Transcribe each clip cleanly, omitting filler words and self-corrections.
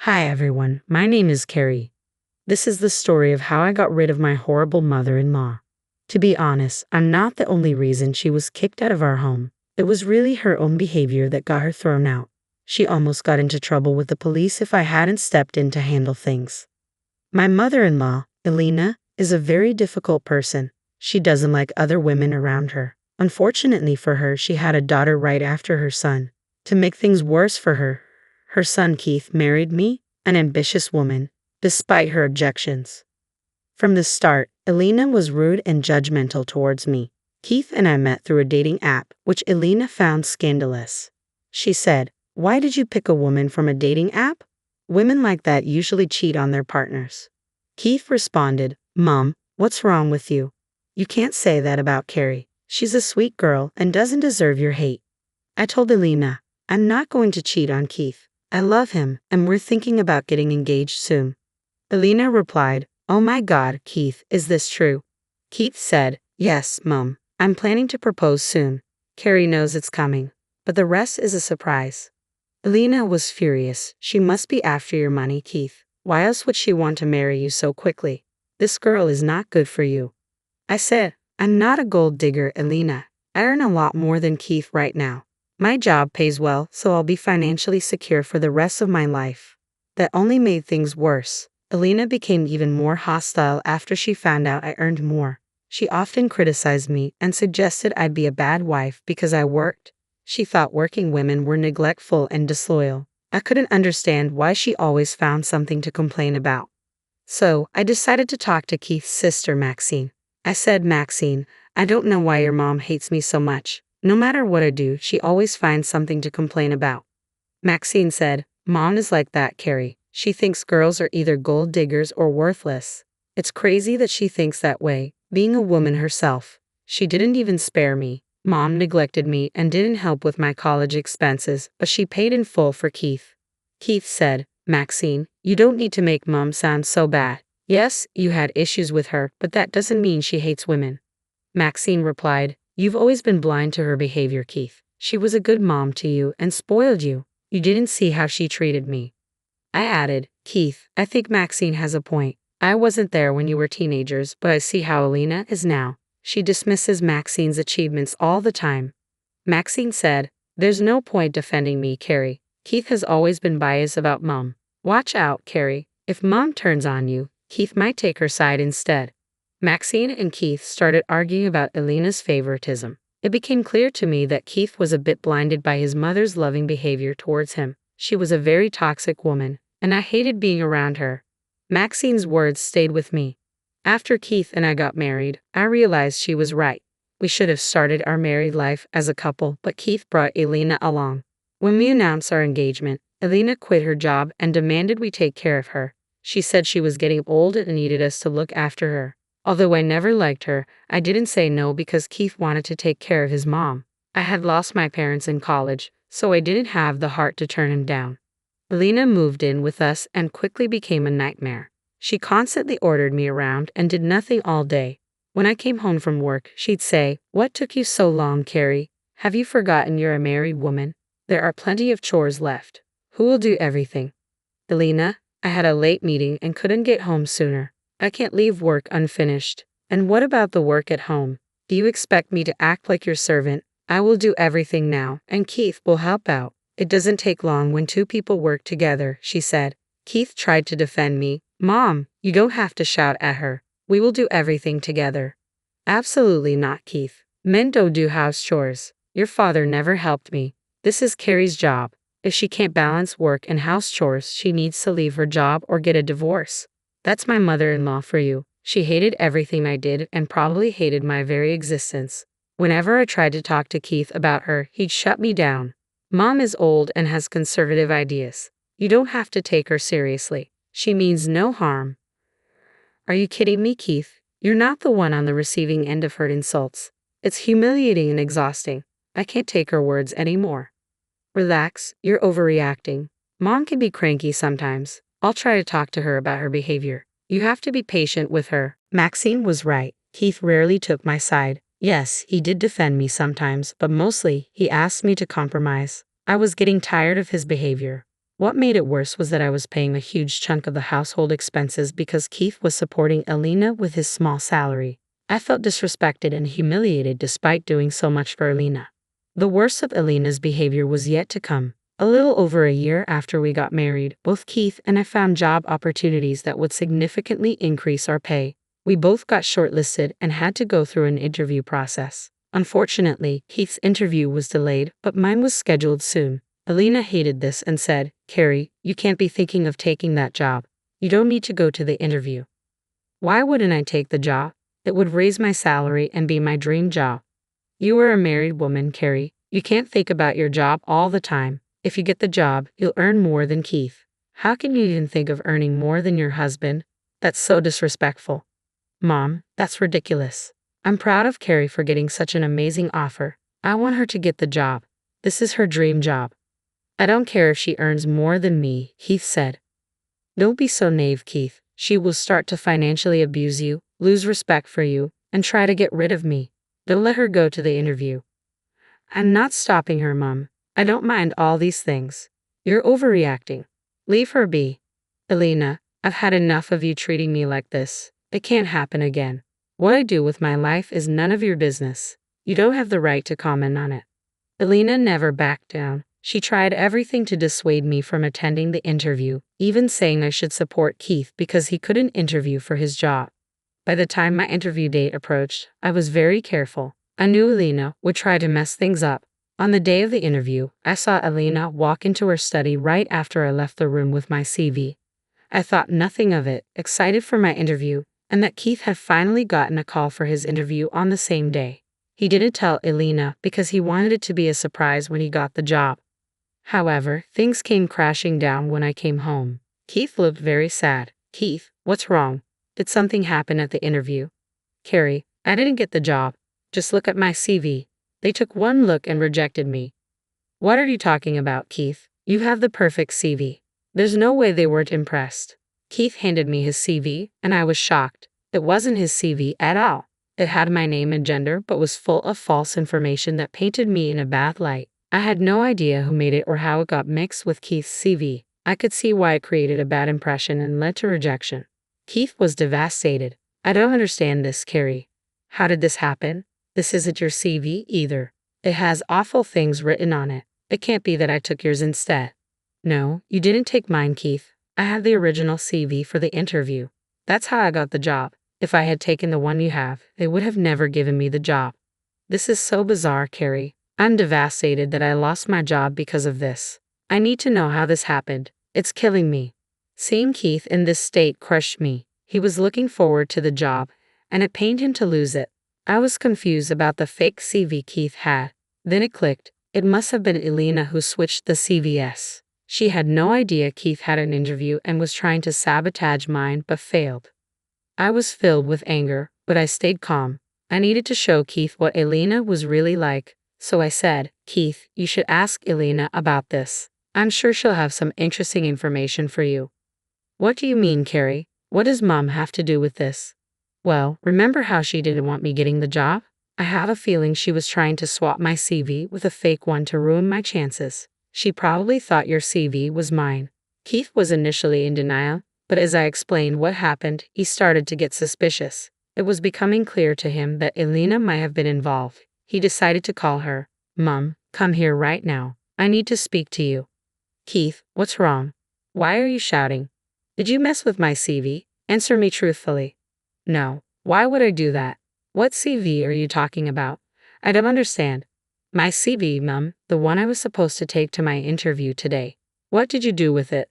Hi everyone, my name is Carrie. This is the story of how I got rid of my horrible mother-in-law. To be honest, I'm not the only reason she was kicked out of our home. It was really her own behavior that got her thrown out. She almost got into trouble with the police if I hadn't stepped in to handle things. My mother-in-law, Elena, is a very difficult person. She doesn't like other women around her. Unfortunately for her, she had a daughter right after her son. To make things worse for her, her son Keith married me, an ambitious woman, despite her objections. From the start, Elena was rude and judgmental towards me. Keith and I met through a dating app, which Elena found scandalous. She said, "Why did you pick a woman from a dating app? Women like that usually cheat on their partners." Keith responded, "Mom, what's wrong with you? You can't say that about Carrie. She's a sweet girl and doesn't deserve your hate." I told Elena, "I'm not going to cheat on Keith. I love him, and we're thinking about getting engaged soon." Elena replied, "Oh my God, Keith, is this true?" Keith said, "Yes, Mom. I'm planning to propose soon. Carrie knows it's coming, but the rest is a surprise." Elena was furious. "She must be after your money, Keith. Why else would she want to marry you so quickly? This girl is not good for you." I said, "I'm not a gold digger, Elena. I earn a lot more than Keith right now. My job pays well, so I'll be financially secure for the rest of my life." That only made things worse. Elena became even more hostile after she found out I earned more. She often criticized me and suggested I'd be a bad wife because I worked. She thought working women were neglectful and disloyal. I couldn't understand why she always found something to complain about. So, I decided to talk to Keith's sister, Maxine. I said, "Maxine, I don't know why your mom hates me so much. No matter what I do, she always finds something to complain about." Maxine said, "Mom is like that, Carrie. She thinks girls are either gold diggers or worthless. It's crazy that she thinks that way, being a woman herself. She didn't even spare me. Mom neglected me and didn't help with my college expenses, but she paid in full for Keith." Keith said, "Maxine, you don't need to make Mom sound so bad. Yes, you had issues with her, but that doesn't mean she hates women." Maxine replied, "You've always been blind to her behavior, Keith. She was a good mom to you and spoiled you. You didn't see how she treated me." I added, "Keith, I think Maxine has a point. I wasn't there when you were teenagers, but I see how Elena is now. She dismisses Maxine's achievements all the time." Maxine said, "There's no point defending me, Carrie. Keith has always been biased about Mom. Watch out, Carrie. If Mom turns on you, Keith might take her side instead." Maxine and Keith started arguing about Elena's favoritism. It became clear to me that Keith was a bit blinded by his mother's loving behavior towards him. She was a very toxic woman, and I hated being around her. Maxine's words stayed with me. After Keith and I got married, I realized she was right. We should have started our married life as a couple, but Keith brought Elena along. When we announced our engagement, Elena quit her job and demanded we take care of her. She said she was getting old and needed us to look after her. Although I never liked her, I didn't say no because Keith wanted to take care of his mom. I had lost my parents in college, so I didn't have the heart to turn him down. Elena moved in with us and quickly became a nightmare. She constantly ordered me around and did nothing all day. When I came home from work, she'd say, "What took you so long, Carrie? Have you forgotten you're a married woman? There are plenty of chores left. Who will do everything?" "Elena, I had a late meeting and couldn't get home sooner. I can't leave work unfinished. And what about the work at home? Do you expect me to act like your servant? I will do everything now, and Keith will help out. It doesn't take long when two people work together," she said. Keith tried to defend me. "Mom, you don't have to shout at her. We will do everything together." "Absolutely not, Keith. Men don't do house chores. Your father never helped me. This is Carrie's job. If she can't balance work and house chores, she needs to leave her job or get a divorce." That's my mother-in-law for you. She hated everything I did and probably hated my very existence. Whenever I tried to talk to Keith about her, he'd shut me down. "Mom is old and has conservative ideas. You don't have to take her seriously. She means no harm." Are you kidding me, Keith? You're not the one on the receiving end of her insults. It's humiliating and exhausting. I can't take her words anymore. "Relax, you're overreacting. Mom can be cranky sometimes. I'll try to talk to her about her behavior. You have to be patient with her." Maxine was right. Keith rarely took my side. Yes, he did defend me sometimes, but mostly, he asked me to compromise. I was getting tired of his behavior. What made it worse was that I was paying a huge chunk of the household expenses because Keith was supporting Elena with his small salary. I felt disrespected and humiliated despite doing so much for Elena. The worst of Elena's behavior was yet to come. A little over a year after we got married, both Keith and I found job opportunities that would significantly increase our pay. We both got shortlisted and had to go through an interview process. Unfortunately, Keith's interview was delayed, but mine was scheduled soon. Elena hated this and said, "Carrie, you can't be thinking of taking that job. You don't need to go to the interview." Why wouldn't I take the job? It would raise my salary and be my dream job. You are a married woman, Carrie. You can't think about your job all the time. If you get the job, you'll earn more than Keith. How can you even think of earning more than your husband? That's so disrespectful. Mom, that's ridiculous. I'm proud of Carrie for getting such an amazing offer. I want her to get the job. This is her dream job. I don't care if she earns more than me, Keith said. Don't be so naive, Keith. She will start to financially abuse you, lose respect for you, and try to get rid of me. Don't let her go to the interview. I'm not stopping her, Mom. I don't mind all these things. You're overreacting. Leave her be. Elena, I've had enough of you treating me like this. It can't happen again. What I do with my life is none of your business. You don't have the right to comment on it. Elena never backed down. She tried everything to dissuade me from attending the interview, even saying I should support Keith because he couldn't interview for his job. By the time my interview date approached, I was very careful. I knew Elena would try to mess things up. On the day of the interview, I saw Elena walk into her study right after I left the room with my CV. I thought nothing of it, excited for my interview, and that Keith had finally gotten a call for his interview on the same day. He didn't tell Elena because he wanted it to be a surprise when he got the job. However, things came crashing down when I came home. Keith looked very sad. Keith, what's wrong? Did something happen at the interview? Carrie, I didn't get the job. Just look at my CV. They took one look and rejected me. What are you talking about, Keith? You have the perfect CV. There's no way they weren't impressed. Keith handed me his CV, and I was shocked. It wasn't his CV at all. It had my name and gender, but was full of false information that painted me in a bad light. I had no idea who made it or how it got mixed with Keith's CV. I could see why it created a bad impression and led to rejection. Keith was devastated. I don't understand this, Carrie. How did this happen? This isn't your CV either. It has awful things written on it. It can't be that I took yours instead. No, you didn't take mine, Keith. I had the original CV for the interview. That's how I got the job. If I had taken the one you have, they would have never given me the job. This is so bizarre, Carrie. I'm devastated that I lost my job because of this. I need to know how this happened. It's killing me. Seeing Keith in this state crushed me. He was looking forward to the job, and it pained him to lose it. I was confused about the fake CV Keith had. Then it clicked. It must have been Elena who switched the CVs. She had no idea Keith had an interview and was trying to sabotage mine but failed. I was filled with anger, but I stayed calm. I needed to show Keith what Elena was really like. So I said, Keith, you should ask Elena about this. I'm sure she'll have some interesting information for you. What do you mean, Carrie? What does Mom have to do with this? Well, remember how she didn't want me getting the job? I have a feeling she was trying to swap my CV with a fake one to ruin my chances. She probably thought your CV was mine. Keith was initially in denial, but as I explained what happened, he started to get suspicious. It was becoming clear to him that Elena might have been involved. He decided to call her. Mom, come here right now. I need to speak to you. Keith, what's wrong? Why are you shouting? Did you mess with my CV? Answer me truthfully. No. Why would I do that? What CV are you talking about? I don't understand. My CV, Mom, the one I was supposed to take to my interview today. What did you do with it?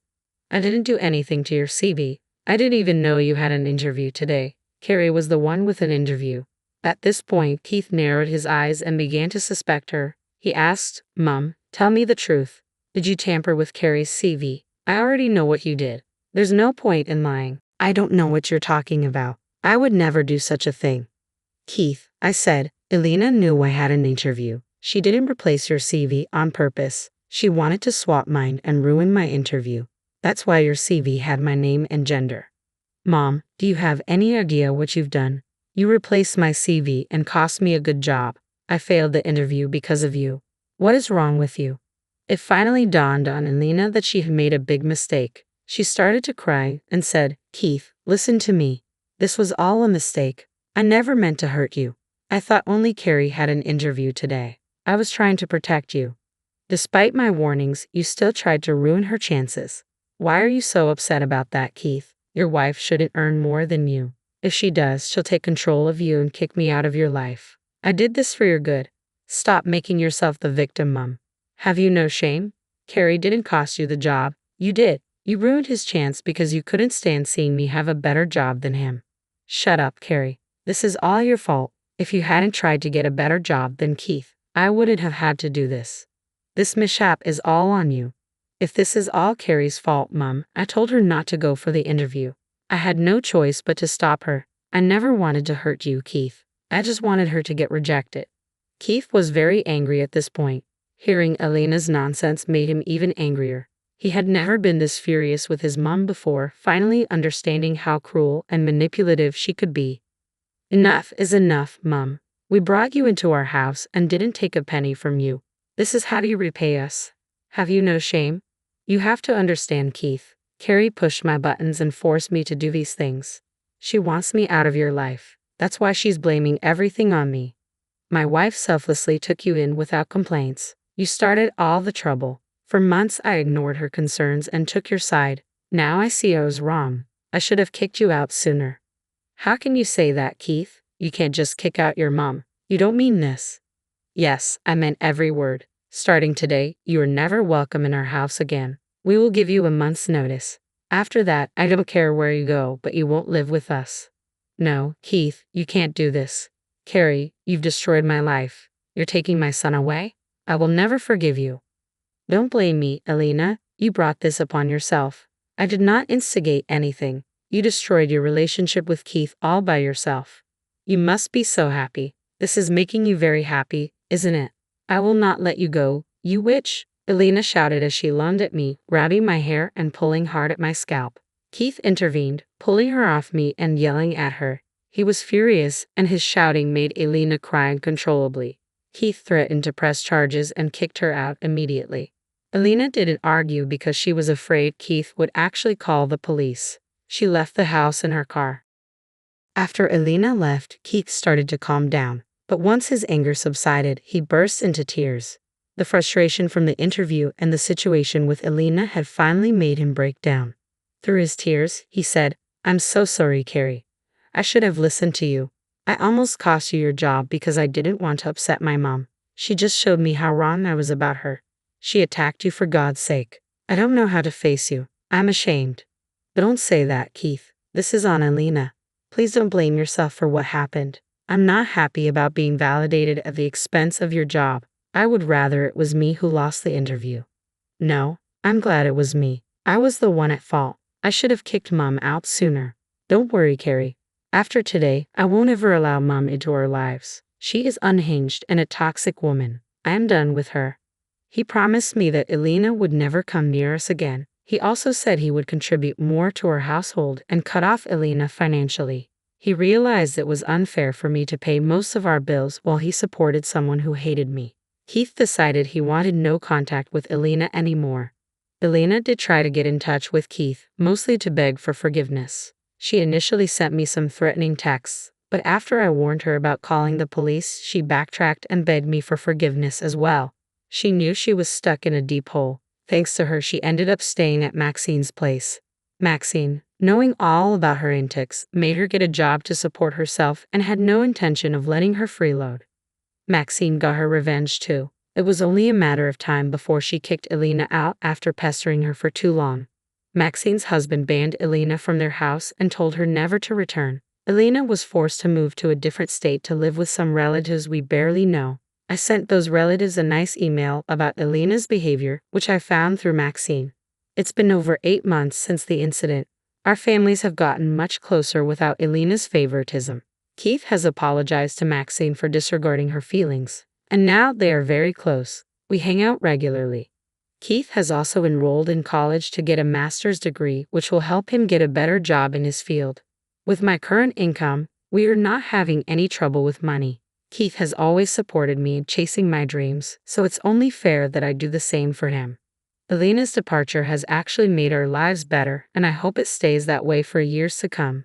I didn't do anything to your CV. I didn't even know you had an interview today. Carrie was the one with an interview. At this point, Keith narrowed his eyes and began to suspect her. He asked, Mom, tell me the truth. Did you tamper with Carrie's CV? I already know what you did. There's no point in lying. I don't know what you're talking about. I would never do such a thing. Keith, I said, Elena knew I had an interview. She didn't replace your CV on purpose. She wanted to swap mine and ruin my interview. That's why your CV had my name and gender. Mom, do you have any idea what you've done? You replaced my CV and cost me a good job. I failed the interview because of you. What is wrong with you? It finally dawned on Elena that she had made a big mistake. She started to cry and said, "Keith, listen to me. This was all a mistake. I never meant to hurt you. I thought only Carrie had an interview today. I was trying to protect you. Despite my warnings, you still tried to ruin her chances. Why are you so upset about that, Keith? Your wife shouldn't earn more than you. If she does, she'll take control of you and kick me out of your life. I did this for your good. Stop making yourself the victim, Mum. Have you no shame? Carrie didn't cost you the job. You did. You ruined his chance because you couldn't stand seeing me have a better job than him." "Shut up, Carrie. This is all your fault. If you hadn't tried to get a better job than Keith, I wouldn't have had to do this. This mishap is all on you." "If this is all Carrie's fault, Mum, I told her not to go for the interview. I had no choice but to stop her. I never wanted to hurt you, Keith. I just wanted her to get rejected." Keith was very angry at this point. Hearing Elena's nonsense made him even angrier. He had never been this furious with his mum before, finally understanding how cruel and manipulative she could be. "Enough is enough, Mum. We brought you into our house and didn't take a penny from you. This is how you repay us. Have you no shame? You have to understand, Keith. Carrie pushed my buttons and forced me to do these things. She wants me out of your life. That's why she's blaming everything on me. My wife selflessly took you in without complaints. You started all the trouble. For months I ignored her concerns and took your side. Now I see I was wrong. I should have kicked you out sooner." "How can you say that, Keith? You can't just kick out your mom. You don't mean this." "Yes, I meant every word. Starting today, you are never welcome in our house again. We will give you a month's notice. After that, I don't care where you go, but you won't live with us." "No, Keith, you can't do this. Carrie, you've destroyed my life. You're taking my son away? I will never forgive you." "Don't blame me, Elena. You brought this upon yourself. I did not instigate anything. You destroyed your relationship with Keith all by yourself. You must be so happy. This is making you very happy, isn't it? I will not let you go, you witch," Elena shouted as she lunged at me, grabbing my hair and pulling hard at my scalp. Keith intervened, pulling her off me and yelling at her. He was furious, and his shouting made Elena cry uncontrollably. Keith threatened to press charges and kicked her out immediately. Elena didn't argue because she was afraid Keith would actually call the police. She left the house in her car. After Elena left, Keith started to calm down, but once his anger subsided, he burst into tears. The frustration from the interview and the situation with Elena had finally made him break down. Through his tears, he said, "I'm so sorry, Carrie. I should have listened to you. I almost cost you your job because I didn't want to upset my mom. She just showed me how wrong I was about her. She attacked you for God's sake. I don't know how to face you. I'm ashamed." "Don't say that, Keith. This is on Elena. Please don't blame yourself for what happened. I'm not happy about being validated at the expense of your job. I would rather it was me who lost the interview." "No, I'm glad it was me. I was the one at fault. I should have kicked Mom out sooner. Don't worry, Carrie. After today, I won't ever allow Mom into our lives. She is unhinged and a toxic woman. I am done with her." He promised me that Elena would never come near us again. He also said he would contribute more to our household and cut off Elena financially. He realized it was unfair for me to pay most of our bills while he supported someone who hated me. Keith decided he wanted no contact with Elena anymore. Elena did try to get in touch with Keith, mostly to beg for forgiveness. She initially sent me some threatening texts, but after I warned her about calling the police, she backtracked and begged me for forgiveness as well. She knew she was stuck in a deep hole. Thanks to her, she ended up staying at Maxine's place. Maxine, knowing all about her antics, made her get a job to support herself and had no intention of letting her freeload. Maxine got her revenge too. It was only a matter of time before she kicked Elena out after pestering her for too long. Maxine's husband banned Elena from their house and told her never to return. Elena was forced to move to a different state to live with some relatives we barely know. I sent those relatives a nice email about Elena's behavior, which I found through Maxine. It's been over 8 months since the incident. Our families have gotten much closer without Elena's favoritism. Keith has apologized to Maxine for disregarding her feelings, and now they are very close. We hang out regularly. Keith has also enrolled in college to get a master's degree, which will help him get a better job in his field. With my current income, we are not having any trouble with money. Keith has always supported me in chasing my dreams, so it's only fair that I do the same for him. Elena's departure has actually made our lives better, and I hope it stays that way for years to come.